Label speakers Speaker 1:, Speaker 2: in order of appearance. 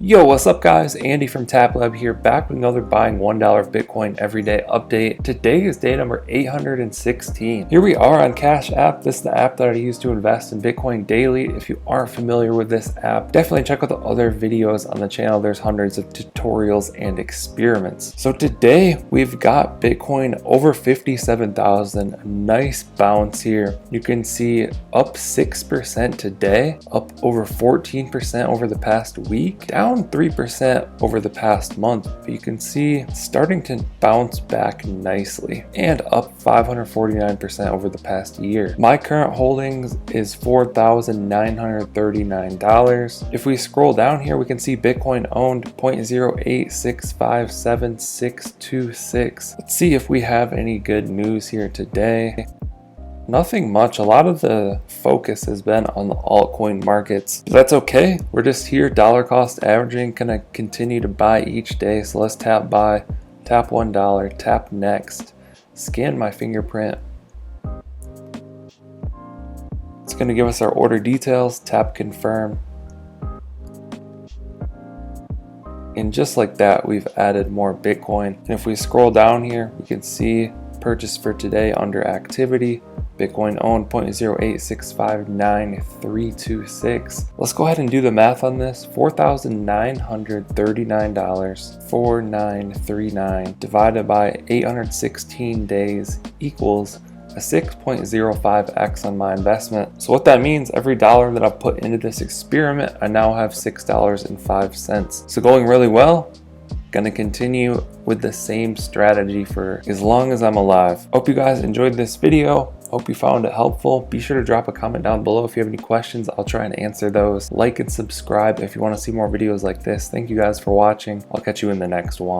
Speaker 1: Yo, what's up guys? Andy from TapLab here, back with another buying $1 of Bitcoin everyday update. Today is day number 816. Here we are on Cash App. This is the app that I use to invest in Bitcoin daily. If you aren't familiar with this app, definitely check out the other videos on the channel. There's hundreds of tutorials and experiments. So today we've got Bitcoin over 57,000. A nice bounce here. You can see up 6% today, up over 14% over the past week, down 3% over the past month, but you can see it's starting to bounce back nicely, and up 549% over the past year. My current holdings is $4,939. If we scroll down here, we can see Bitcoin owned 0.086576626. Let's see if we have any good news here today. Nothing much. A lot of the focus has been on the altcoin markets, but that's okay. We're just here dollar cost averaging, gonna continue to buy each day. So let's tap buy, tap $1, tap next, scan my fingerprint. It's gonna give us our order details, tap confirm. And just like that, we've added more Bitcoin. And if we scroll down here, we can see purchase for today under activity. Bitcoin owned 0.086593326. Let's go ahead and do the math on this. $4,939.4939 divided by 816 days equals a 6.05x on my investment. So what that means, every dollar that I've put into this experiment, I now have $6.05. So going really well. Gonna continue with the same strategy for as long as I'm alive. Hope you guys enjoyed this video. Hope you found it helpful. Be sure to drop a comment down below if you have any questions. I'll try and answer those. Like and subscribe if you want to see more videos like this. Thank you guys for watching. I'll catch you in the next one.